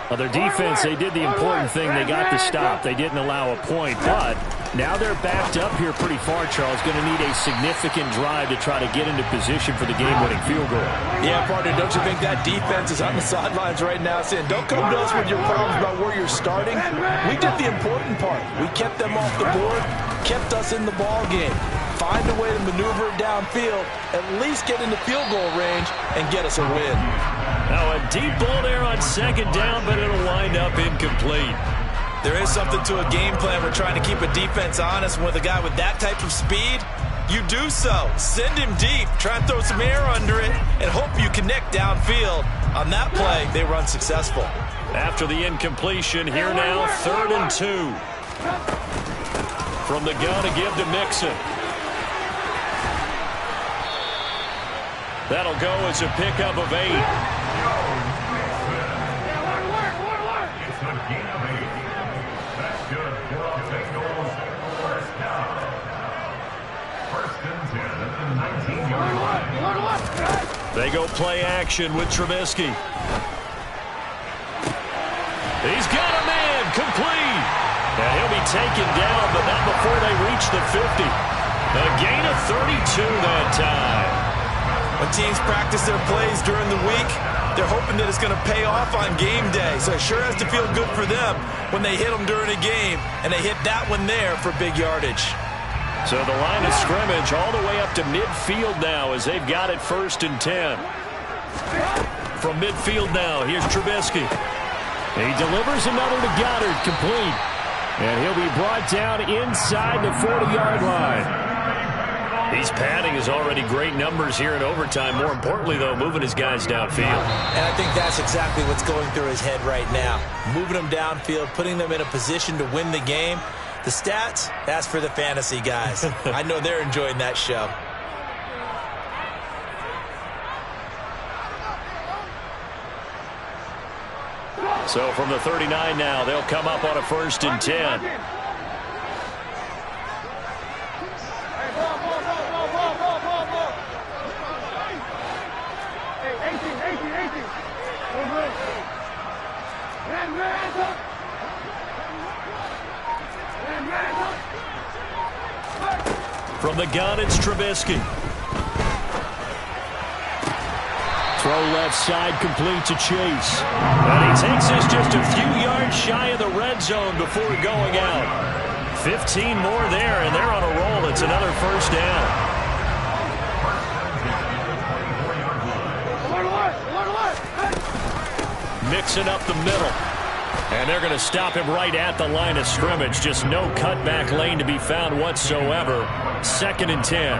[SPEAKER 4] Well, their defense, they did the important thing. They got the stop. They didn't allow a point, but now they're backed up here pretty far, Charles. Going to need a significant drive to try to get into position for the game-winning field goal.
[SPEAKER 2] Yeah, partner, don't you think that defense is on the sidelines right now saying, don't come to us with your problems about where you're starting. We did the important part. We kept them off the board, kept us in the ball game. Find a way to maneuver it downfield, at least get into field goal range, and get us a win.
[SPEAKER 1] Now a deep ball there on 2nd down, but it'll wind up incomplete.
[SPEAKER 2] There is something to a game plan. We're trying to keep a defense honest. With a guy with that type of speed, you do so. Send him deep. Try and throw some air under it and hope you connect downfield. On that play, they were unsuccessful.
[SPEAKER 1] After the incompletion, here now, 3rd and 2. From the gun to give to Mixon. That'll go as a pickup of 8. They go play action with Trubisky. He's got a man, complete. And he'll be taken down, but not before they reach the 50. A gain of 32 that time.
[SPEAKER 2] When teams practice their plays during the week, they're hoping that it's going to pay off on game day. So it sure has to feel good for them when they hit them during a game, and they hit that one there for big yardage.
[SPEAKER 1] So the line of scrimmage all the way up to midfield now as they've got it 1st and 10. From midfield now, here's Trubisky. He delivers another to Goddard, complete. And he'll be brought down inside the 40-yard line. He's padding his already great numbers here in overtime. More importantly, though, moving his guys downfield.
[SPEAKER 2] And I think that's exactly what's going through his head right now. Moving them downfield, putting them in a position to win the game. The stats, that's for the fantasy guys. I know they're enjoying that show.
[SPEAKER 1] So from the 39 now, they'll come up on a 1st and 10. From the gun, it's Trubisky.
[SPEAKER 4] Throw left side, complete to Chase.
[SPEAKER 1] And he takes us just a few yards shy of the red zone before going out. 15 more there, and they're on a roll. It's another 1st down. Mixing up the middle. And they're going to stop him right at the line of scrimmage. Just no cutback lane to be found whatsoever. 2nd and 10.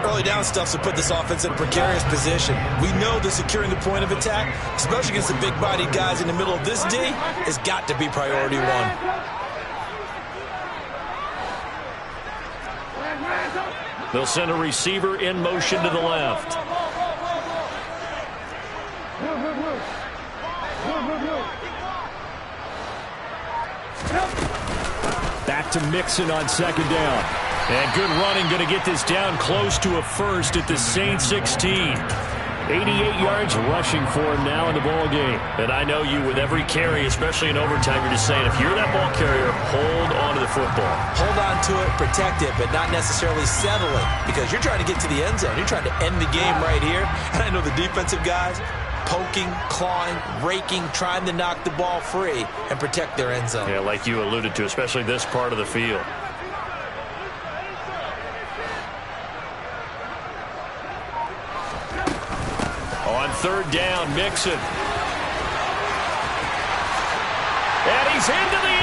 [SPEAKER 2] Early down stuff to put this offense in a precarious position. We know that securing the point of attack, especially against the big-bodied guys in the middle of this D, has got to be priority one.
[SPEAKER 1] They'll send a receiver in motion to the left. to Mixon on second down. And good running, going to get this down close to a first at the Saints 16. 88 yards rushing for him now in the ball game.
[SPEAKER 4] And I know you, with every carry, especially in overtime, you're just saying, if you're that ball carrier, hold on to the football.
[SPEAKER 2] Hold on to it, protect it, but not necessarily settle it, because you're trying to get to the end zone. You're trying to end the game right here. And I know the defensive guys poking, clawing, raking, trying to knock the ball free and protect their end zone.
[SPEAKER 4] Yeah, like you alluded to, especially this part of the field.
[SPEAKER 1] On third down, Mixon. And he's into the